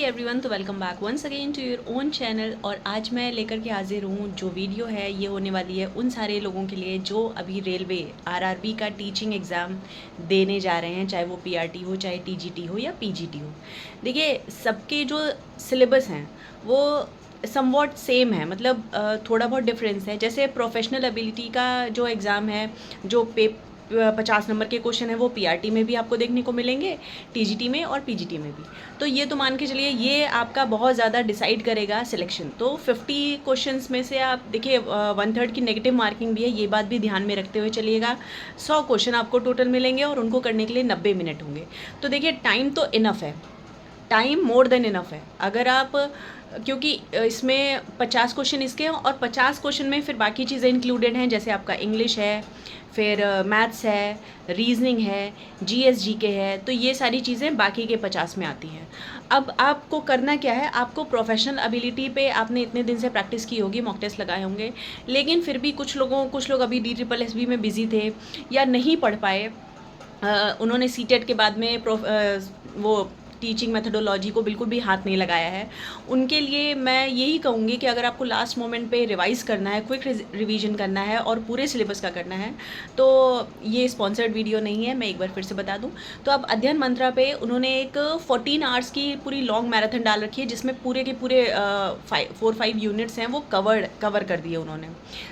Everyone, तो welcome back once again to your own channel. और आज मैं लेकर के हाजिर हूँ जो वीडियो है ये होने वाली है उन सारे लोगों के लिए जो अभी रेलवे आरआरबी का टीचिंग एग्ज़ाम देने जा रहे हैं, चाहे वो पीआरटी हो, चाहे टीजीटी हो या पीजीटी हो। देखिए, सबके जो सिलेबस हैं वो समवॉट सेम है, मतलब थोड़ा बहुत डिफरेंस है। जैसे प्रोफेशनल एबिलिटी का जो एग्ज़ाम है, जो 50 नंबर के क्वेश्चन है वो पीआरटी में भी आपको देखने को मिलेंगे, टीजीटी में और पीजीटी में भी। तो ये तो मान के चलिए ये आपका बहुत ज़्यादा डिसाइड करेगा सिलेक्शन। तो 50 क्वेश्चंस में से आप देखिए 1/3 की नेगेटिव मार्किंग भी है, ये बात भी ध्यान में रखते हुए चलिएगा। 100 क्वेश्चन आपको टोटल मिलेंगे और उनको करने के लिए 90 मिनट होंगे। तो देखिए, टाइम तो इनफ है, टाइम मोर देन इनफ है। अगर आप, क्योंकि इसमें 50 क्वेश्चन इसके हैं और 50 क्वेश्चन में फिर बाकी चीज़ें इंक्लूडेड हैं, जैसे आपका इंग्लिश है, फिर मैथ्स है, रीजनिंग है, जीएस जीके है। तो ये सारी चीज़ें बाकी के 50 में आती हैं। अब आपको करना क्या है, आपको प्रोफेशनल एबिलिटी पे आपने इतने दिन से प्रैक्टिस की होगी, मॉक टेस्ट लगाए होंगे, लेकिन फिर भी कुछ लोग अभी DSSB में बिजी थे या नहीं पढ़ पाए। उन्होंने सीटेट के बाद में वो टीचिंग मेथडोलॉजी को बिल्कुल भी हाथ नहीं लगाया है। उनके लिए मैं यही कहूँगी कि अगर आपको लास्ट मोमेंट पे रिवाइज़ करना है, क्विक रिवीजन करना है और पूरे सिलेबस का करना है, तो ये स्पॉन्सर्ड वीडियो नहीं है, मैं एक बार फिर से बता दूं। तो अब अध्ययन मंत्रा पे उन्होंने एक 14 आवर्स की पूरी लॉन्ग मैराथन डाल रखी है, जिसमें पूरे के पूरे 4-5 यूनिट्स हैं वो कवर कर दिए उन्होंने,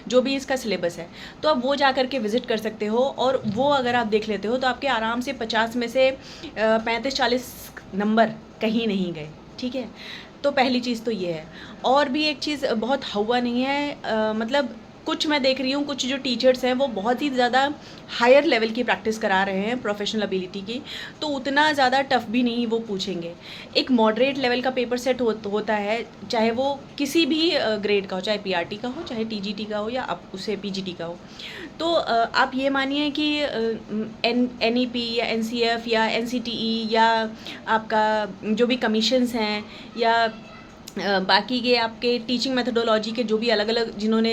जो भी इसका सिलेबस है। तो अब वो जा करके विज़िट कर सकते हो, और वो अगर आप देख लेते हो तो आपके आराम से 50 में से 35-40 नंबर कहीं नहीं गए। ठीक है, तो पहली चीज़ तो ये है। और भी एक चीज़ बहुत हुआ नहीं है, मतलब कुछ मैं देख रही हूँ, कुछ जो टीचर्स हैं वो बहुत ही ज़्यादा हायर लेवल की प्रैक्टिस करा रहे हैं प्रोफेशनल एबिलिटी की, तो उतना ज़्यादा टफ भी नहीं वो पूछेंगे। एक मॉडरेट लेवल का पेपर सेट होता है, चाहे वो किसी भी ग्रेड का हो, चाहे पीआरटी का हो, चाहे टीजीटी का हो, या आप उसे पीजीटी का हो। तो आप ये मानिए कि एनईपी या एनसीएफ या एनसीटीई या आपका जो भी कमीशंस हैं, या बाकी के आपके टीचिंग मेथडोलॉजी के जो भी अलग अलग जिन्होंने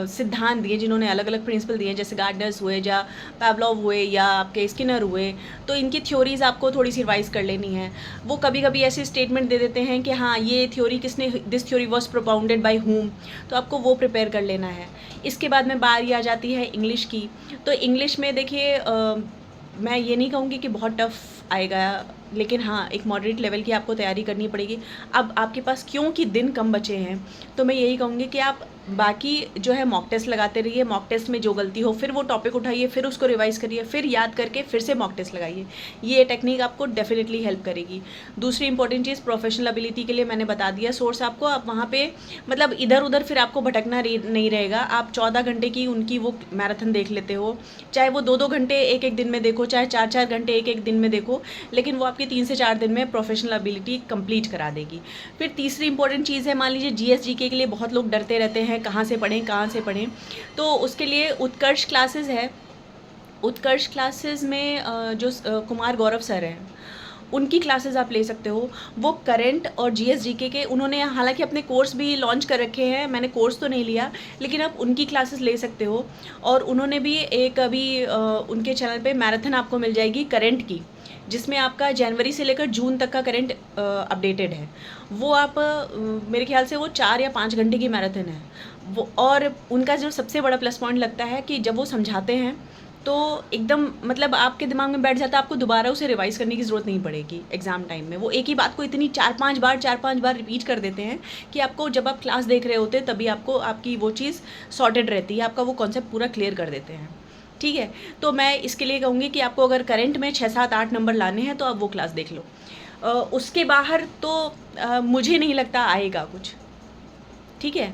सिद्धांत दिए, जिन्होंने अलग अलग प्रिंसिपल दिए, जैसे गार्डनर्स हुए या पैवलोव हुए या आपके स्किनर हुए, तो इनकी थ्योरीज़ आपको थोड़ी सी रिवाइज कर लेनी है। वो कभी कभी ऐसे स्टेटमेंट दे देते हैं कि हाँ ये थ्योरी किसने, this theory was propounded by whom, तो आपको वो प्रिपेयर कर लेना है। इसके बाद में बारी आ जाती है इंग्लिश की। तो इंग्लिश में देखिए, मैं ये नहीं कहूँगी कि बहुत टफ आएगा, लेकिन हाँ एक मॉडरेट लेवल की आपको तैयारी करनी पड़ेगी। अब आपके पास क्योंकि दिन कम बचे हैं, तो मैं यही कहूँगी कि आप बाकी जो है मॉक टेस्ट लगाते रहिए। मॉक टेस्ट में जो गलती हो फिर वो टॉपिक उठाइए, फिर उसको रिवाइज करिए, फिर याद करके फिर से मॉक टेस्ट लगाइए। ये टेक्निक आपको डेफिनेटली हेल्प करेगी। दूसरी इंपॉर्टेंट चीज़, प्रोफेशनल एबिलिटी के लिए मैंने बता दिया सोर्स आपको। आप वहाँ पे मतलब इधर उधर फिर आपको भटकना नहीं रहेगा। आप 14 घंटे की उनकी वो मैराथन देख लेते हो, चाहे वो 2-2 घंटे एक एक दिन में देखो, चाहे 4-4 घंटे एक एक दिन में देखो, लेकिन वो आपकी 3 से 4 दिन में प्रोफेशनल एबिलिटी कंप्लीट करा देगी। फिर तीसरी इंपॉर्टेंट चीज़ है, मान लीजिए जीएस जीके के लिए बहुत लोग डरते रहते हैं कहाँ से पढ़ें कहाँ से पढ़ें, तो उसके लिए उत्कर्ष क्लासेस है। उत्कर्ष क्लासेस में जो कुमार गौरव सर हैं उनकी क्लासेस आप ले सकते हो। वो करंट और जीएस जीके के उन्होंने हालांकि अपने कोर्स भी लॉन्च कर रखे हैं, मैंने कोर्स तो नहीं लिया, लेकिन आप उनकी क्लासेस ले सकते हो। और उन्होंने भी एक अभी उनके चैनल पे मैराथन आपको मिल जाएगी करंट की, जिसमें आपका जनवरी से लेकर जून तक का करंट अपडेटेड है। वो आप मेरे ख्याल से वो 4 या 5 घंटे की मैराथन है वो। और उनका जो सबसे बड़ा प्लस पॉइंट लगता है कि जब वो समझाते हैं तो एकदम मतलब आपके दिमाग में बैठ जाता है, आपको दोबारा उसे रिवाइज करने की ज़रूरत नहीं पड़ेगी एग्ज़ाम टाइम में। वो एक ही बात को इतनी 4-5 बार रिपीट कर देते हैं कि आपको जब आप क्लास देख रहे होते तभी आपको आपकी वो चीज़ सॉर्टेड रहती है, आपका वो कॉन्सेप्ट पूरा क्लियर कर देते हैं। ठीक है, तो मैं इसके लिए कहूँगी कि आपको अगर करंट में 6-7-8 नंबर लाने हैं तो आप वो क्लास देख लो। उसके बाहर तो मुझे नहीं लगता आएगा कुछ। ठीक है,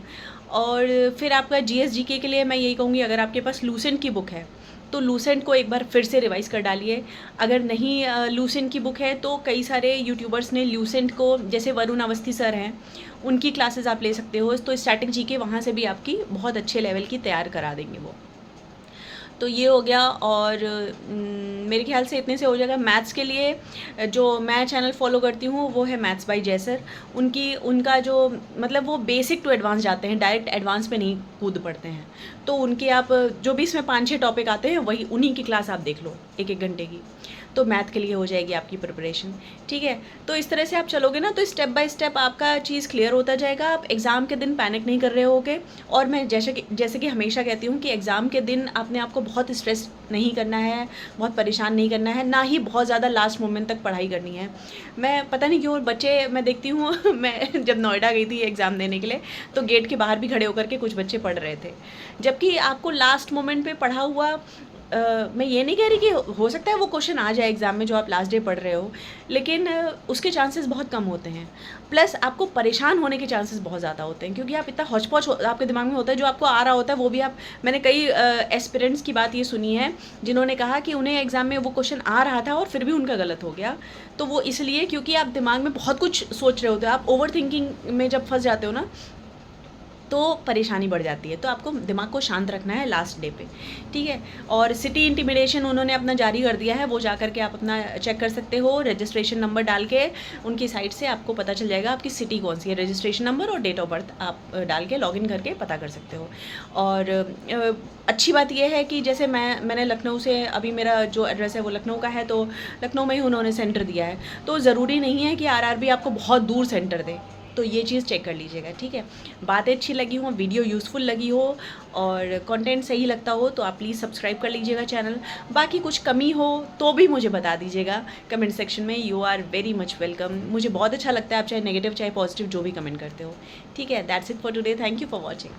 और फिर आपका जीएस जीके के लिए मैं यही कहूँगी, अगर आपके पास लूसेंट की बुक है तो लूसेंट को एक बार फिर से रिवाइज कर डालिए। अगर नहीं लूसेंट की बुक है तो कई सारे यूट्यूबर्स ने लूसेंट को, जैसे वरुण अवस्थी सर हैं, उनकी क्लासेस आप ले सकते हो। तो स्टैटिक जीके वहाँ से भी आपकी बहुत अच्छे लेवल की तैयार करा देंगे वो। तो ये हो गया, और मेरे ख्याल से इतने से हो जाएगा। मैथ्स के लिए जो मैं चैनल फॉलो करती हूँ वो है मैथ्स बाय जयसर। उनका जो मतलब वो बेसिक टू एडवांस जाते हैं, डायरेक्ट एडवांस पे नहीं कूद पड़ते हैं। तो उनके आप जो भी इसमें 5-6 टॉपिक आते हैं वही उन्हीं की क्लास आप देख लो 1-1 घंटे की। तो मैथ के लिए हो जाएगी आपकी प्रिपरेशन। ठीक है, तो इस तरह से आप चलोगे ना तो स्टेप बाय स्टेप आपका चीज़ क्लियर होता जाएगा। आप एग्ज़ाम के दिन पैनिक नहीं कर रहे होगे। और मैं जैसे कि हमेशा कहती हूँ कि एग्ज़ाम के दिन अपने आप को बहुत स्ट्रेस नहीं करना है, बहुत परेशान नहीं करना है, ना ही बहुत ज़्यादा लास्ट मोमेंट तक पढ़ाई करनी है। मैं पता नहीं क्यों बच्चे मैं देखती हूँ मैं जब नोएडा गई थी एग्ज़ाम देने के लिए, तो गेट के बाहर भी खड़े होकर के कुछ बच्चे पढ़ रहे थे, जबकि आपको लास्ट मोमेंट पे पढ़ा हुआ मैं ये नहीं कह रही कि हो सकता है वो क्वेश्चन आ जाए एग्ज़ाम में जो आप लास्ट डे पढ़ रहे हो, लेकिन उसके चांसेस बहुत कम होते हैं। प्लस आपको परेशान होने के चांसेस बहुत ज़्यादा होते हैं, क्योंकि आप इतना हौच-पौच आपके दिमाग में होता है, जो आपको आ रहा होता है वो भी आप, मैंने कई एस्पिरेंट्स की बात ये सुनी है जिन्होंने कहा कि उन्हें एग्ज़ाम में वो क्वेश्चन आ रहा था और फिर भी उनका गलत हो गया। तो वो इसलिए क्योंकि आप दिमाग में बहुत कुछ सोच रहे होते हो, आप ओवर थिंकिंग में जब फँस जाते हो ना तो परेशानी बढ़ जाती है। तो आपको दिमाग को शांत रखना है लास्ट डे पे, ठीक है। और सिटी इंटिमिडेशन उन्होंने अपना जारी कर दिया है, वो जा कर के आप अपना चेक कर सकते हो। रजिस्ट्रेशन नंबर डाल के उनकी साइट से आपको पता चल जाएगा आपकी सिटी कौन सी है। रजिस्ट्रेशन नंबर और डेट ऑफ बर्थ आप डाल के लॉगिन करके पता कर सकते हो। और अच्छी बात यह है कि जैसे मैंने लखनऊ से, अभी मेरा जो एड्रेस है वो लखनऊ का है, तो लखनऊ में ही उन्होंने सेंटर दिया है। तो ज़रूरी नहीं है कि आरआरबी आपको बहुत दूर सेंटर दे, तो ये चीज़ चेक कर लीजिएगा, ठीक है। बातें अच्छी लगी हो, वीडियो यूज़फुल लगी हो और कंटेंट सही लगता हो तो आप प्लीज़ सब्सक्राइब कर लीजिएगा चैनल। बाकी कुछ कमी हो तो भी मुझे बता दीजिएगा कमेंट सेक्शन में। You are very much welcome. मुझे बहुत अच्छा लगता है आप चाहे नेगेटिव चाहे पॉजिटिव जो भी कमेंट करते हो, ठीक है। That's it for today. Thank you for watching.